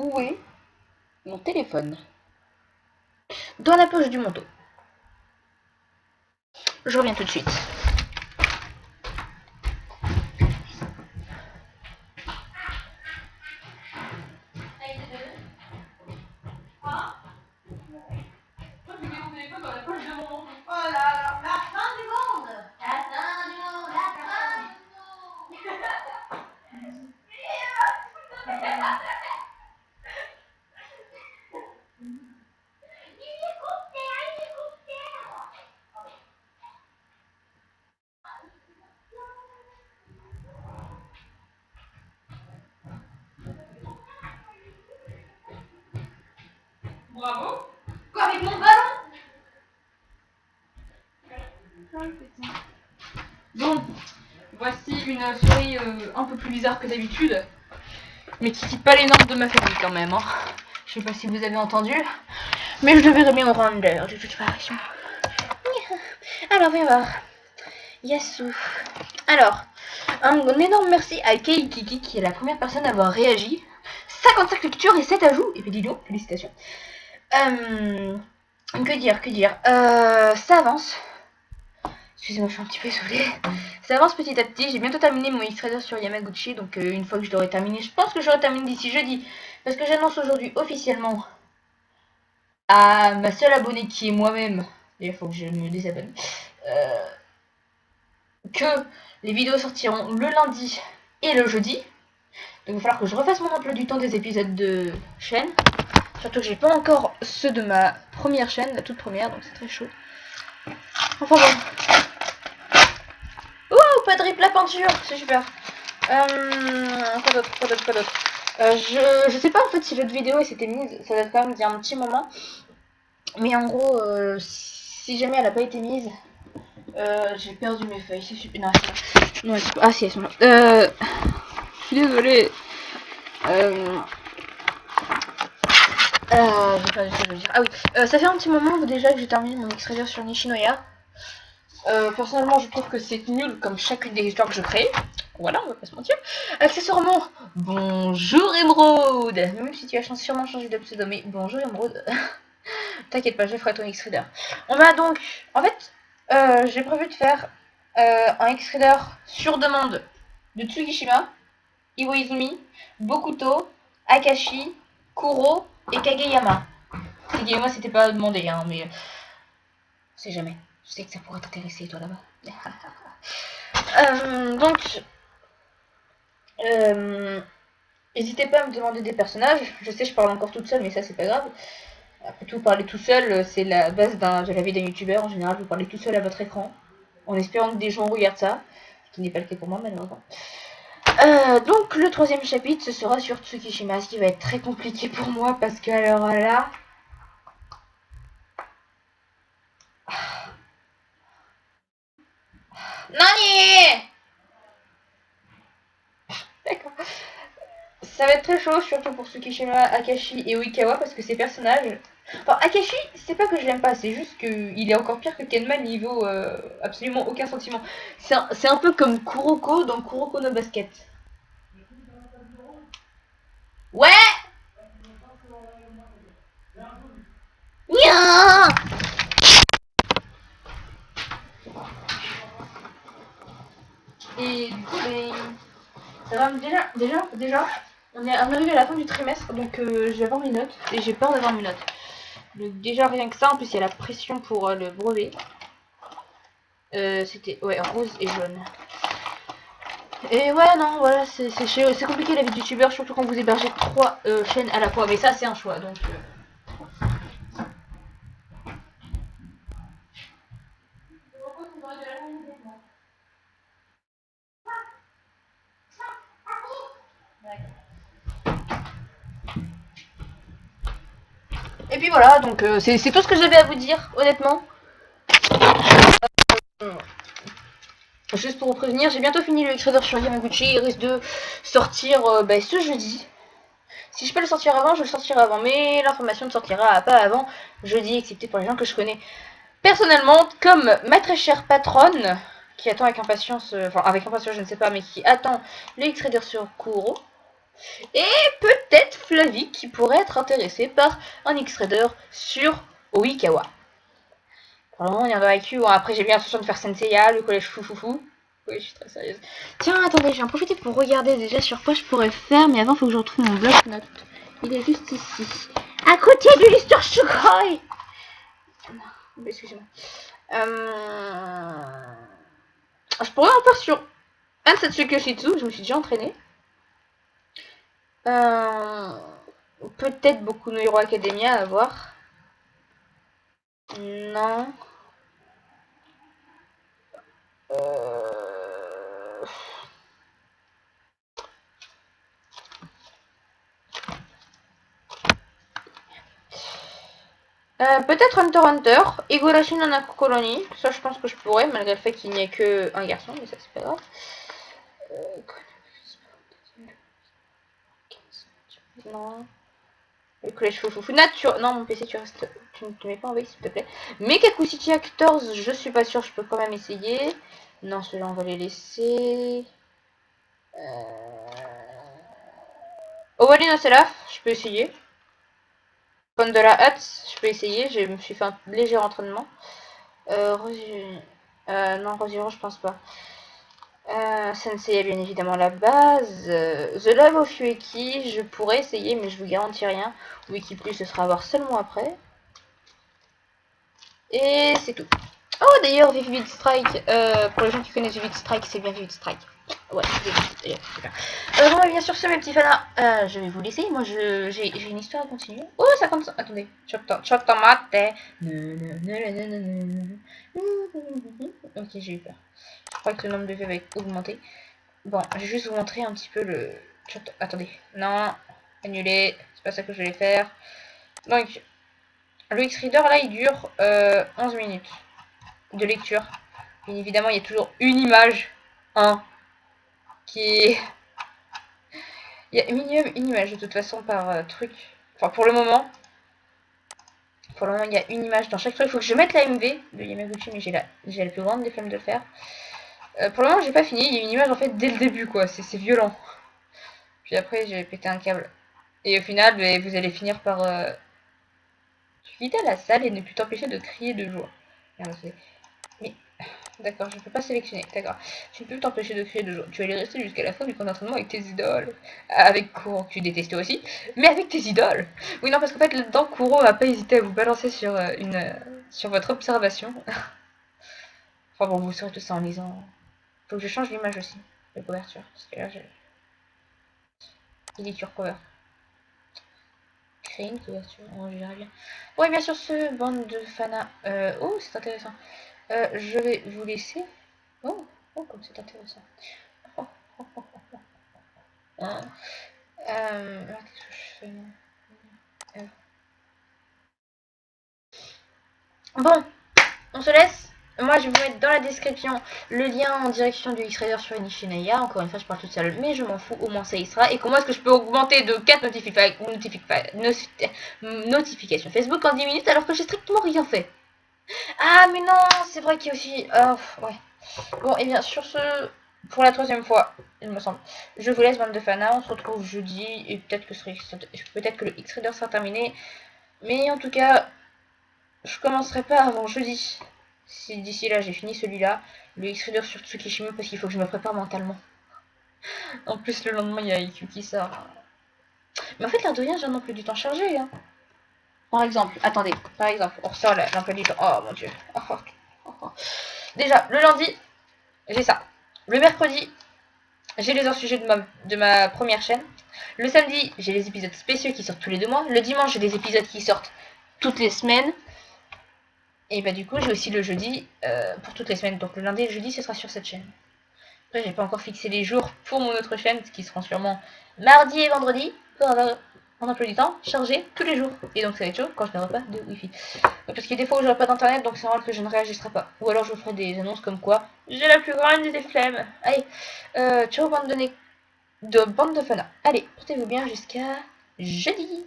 où est mon téléphone? Dans la poche du manteau. Je reviens tout de suite. Bravo. Quoi, avec mon ballon? Bon, voici une souris un peu plus bizarre que d'habitude, mais qui quitte pas les normes de ma famille quand même. Hein. Je sais pas si vous avez entendu, mais je devrais bien me rendre de toute façon. Alors, viens voir. Yassou. Alors, un énorme merci à Keikiki qui est la première personne à avoir réagi. 55 lectures et 7 ajouts. Et puis dis donc, félicitations. Que dire ça avance. Excusez-moi, je suis un petit peu essoufflée. Ça avance petit à petit. J'ai bientôt terminé mon X-Trader sur Yamaguchi. Donc une fois que je l'aurai terminé, je pense que j'aurai terminé d'ici jeudi. Parce que j'annonce aujourd'hui officiellement à ma seule abonnée qui est moi-même. Il faut que je me désabonne. Que les vidéos sortiront le lundi et le jeudi. Donc il va falloir que je refasse mon emploi du temps des épisodes de chaîne. Surtout que j'ai pas encore ceux de ma première chaîne, la toute première, donc c'est très chaud. Enfin bon. Ouh, pas de rip la peinture, c'est super. Quoi d'autre. Je sais pas en fait si l'autre vidéo s'était mise, ça date quand même d'il y a un petit moment. Mais en gros, si jamais elle a pas été mise, j'ai perdu mes feuilles, c'est super. Non, non, c'est pas. Ah si, elles sont là. Je suis désolée. J'ai pas du tout le dire. Ah oui, ça fait un petit moment déjà que j'ai terminé mon X-Trader sur Nishinoya. Personnellement, je trouve que c'est nul comme chacune des histoires que je crée. Voilà, on va pas se mentir. Accessoirement, bonjour Emeraude. Même si tu as sûrement changé de pseudo, mais bonjour Emeraude. T'inquiète pas, je ferai ton X-Reader. On m'a donc... En fait, j'ai prévu de faire un X-Reader sur demande de Tsugishima, Iwo Izumi, Bokuto, Akashi, Kuro et Kageyama. Kageyama, c'était pas demandé, hein, mais... On sait jamais. Je sais que ça pourrait t'intéresser, toi, là-bas. Donc... N'hésitez pas à me demander des personnages. Je sais, je parle encore toute seule, mais ça, c'est pas grave. Après tout, parler tout seul, c'est la base de la vie d'un youtubeur. En général, vous parlez tout seul à votre écran, en espérant que des gens regardent ça, ce qui n'est pas le cas pour moi, malheureusement. Donc, le troisième chapitre, ce sera sur Tsukishima, ce qui va être très compliqué pour moi, parce que alors là... Nani! D'accord. Ça va être très chaud, surtout pour Tsukishima, Akashi et Uikawa, parce que ces personnages... Enfin, Akashi, c'est pas que je l'aime pas, c'est juste qu'il est encore pire que Kenman niveau absolument aucun sentiment. C'est un peu comme Kuroko dans Kuroko no Basket. Ouais! Nya! Et du coup, ça va déjà, on est arrivé à la fin du trimestre, donc je vais avoir mes notes, et j'ai peur d'avoir mes notes. Donc déjà rien que ça, en plus il y a la pression pour le brevet. C'était ouais rose et jaune. Et ouais non voilà c'est compliqué la vie de youtubeur, surtout quand vous hébergez 3 chaînes à la fois, mais ça c'est un choix donc. Et puis voilà, donc c'est tout ce que j'avais à vous dire, honnêtement. Juste pour vous prévenir, j'ai bientôt fini le X-Trader sur Yamaguchi, il risque de sortir ce jeudi. Si je peux le sortir avant, je le sortirai avant, mais l'information ne sortira pas avant jeudi, excepté pour les gens que je connais personnellement, comme ma très chère patronne, qui attend avec impatience, enfin avec impatience je ne sais pas, mais qui attend le X-Trader sur Kuro. Et peut-être peut-être Flavie qui pourrait être intéressée par un X-Raider sur Oikawa. Pour le moment, il y en a IQ. Après, j'ai bien l'intention de faire Senseiya, le collège foufoufou. Oui, je suis très sérieuse. Tiens, attendez, je vais en profiter pour regarder déjà sur quoi je pourrais le faire, mais avant, il faut que je retrouve mon bloc-notes. Il est juste ici. À côté de l'histoire Sukhoi. Excusez-moi. Je pourrais en faire sur un Satsuki Shitsu, je me suis déjà entraînée. Peut-être beaucoup de Hero Academia à voir. Non. Peut-être Hunter x Hunter, Higurashi no Nakokoloni, ça je pense que je pourrais, malgré le fait qu'il n'y ait que un garçon, mais ça c'est pas grave. Non. Le collège Foufoufou. Non, mon PC, tu ne te mets pas en veille, s'il te plaît. Mekaku City Actors, je suis pas sûre, je peux quand même essayer. Non, ceux-là, on va les laisser. Owari no Seraph, je peux essayer. Pandora Hut, je peux essayer, je me suis fait un léger entraînement. Non, Rosiro, je pense pas. Sensei, bien évidemment la base. The Love of Yueki, je pourrais essayer, mais je vous garantis rien. Wiki Plus, ce sera à voir seulement après. Et c'est tout. Oh, d'ailleurs, Vivid Strike, pour les gens qui connaissent Vivid Strike, c'est bien Vivid Strike. Ouais, c'est super. Bon, bien sûr, mes petits fans, je vais vous laisser. Moi, j'ai une histoire à continuer. Oh, ça compte. Attendez. Chotomate. Ok, j'ai eu peur. Je crois que le nombre de vues va augmenter. Bon, je vais juste vous montrer un petit peu le... Attendez. Non. Annuler. C'est pas ça que je vais faire. Donc, le X-Reader, là, il dure 11 minutes de lecture. Bien évidemment, il y a toujours une image. Qui est... Il y a minimum une image, de toute façon, par truc. Enfin, pour le moment. Pour le moment, il y a une image dans chaque truc. Il faut que je mette la MV de Yamaguchi, mais j'ai la plus grande des flammes de le faire. Pour le moment, j'ai pas fini. Il y a une image, en fait, dès le début, quoi. C'est violent. Puis après, j'ai pété un câble. Et au final, vous allez finir par... quitter la salle et ne plus t'empêcher de crier de joie. Mais... D'accord, je ne peux pas sélectionner. D'accord. Tu ne peux t'empêcher de crier de joie. Tu allais rester jusqu'à la fin du camp d'entraînement avec tes idoles. Avec Kuro, que tu détestais aussi. Mais avec tes idoles. Oui, non, parce qu'en fait, là-dedans, Kuro n'a pas hésité à vous balancer sur, sur votre observation. Enfin bon, vous saurez tout ça en lisant. Faut que je change l'image aussi. De couverture. Parce que là, éditure cover. Créer une couverture. On verra bien. Bon, et bien sûr, ce bande de fanas. Oh, c'est intéressant. Je vais vous laisser. Oh, comme c'est intéressant. Qu'est-ce que je fais? Bon, on se laisse. Moi, je vais vous mettre dans la description le lien en direction du X-Raider sur Nishinaya. Encore une fois, je parle toute seule, mais je m'en fous, au moins ça y sera. Et comment est-ce que je peux augmenter de 4 notifications Facebook en 10 minutes alors que j'ai strictement rien fait? Ah, mais non, c'est vrai qu'il y a aussi... ouais. Bon, et bien, sur ce, pour la 3e fois, il me semble, je vous laisse, bande de fanas. On se retrouve jeudi, et peut-être que le X-Raider sera terminé. Mais en tout cas, je commencerai pas avant jeudi. Si d'ici là, j'ai fini celui-là, le X-Raider sur Tsukishima, parce qu'il faut que je me prépare mentalement. En plus, le lendemain, il y a IQ qui sort. Mais en fait, l'air de rien, j'ai un emploi du temps chargé, hein. Par exemple, attendez, on ressort l'emploi du temps. Oh mon dieu. Déjà, le lundi, j'ai ça. Le mercredi, j'ai les hors-sujets de ma première chaîne. Le samedi, j'ai les épisodes spéciaux qui sortent tous les 2 mois. Le dimanche, j'ai des épisodes qui sortent toutes les semaines. Et bah du coup, j'ai aussi le jeudi pour toutes les semaines. Donc le lundi et le jeudi, ce sera sur cette chaîne. Après, j'ai pas encore fixé les jours pour mon autre chaîne, qui seront sûrement mardi et vendredi, pour avoir un emploi du temps chargé tous les jours. Et donc ça va être chaud quand je n'aurai pas de wifi. Donc, parce qu'il y a des fois où j'aurai pas d'internet, donc c'est normal que je ne réagisterai pas. Ou alors je ferai des annonces comme quoi j'ai la plus grande des flemmes. Allez, ciao bande de fanas. Allez, portez-vous bien jusqu'à jeudi.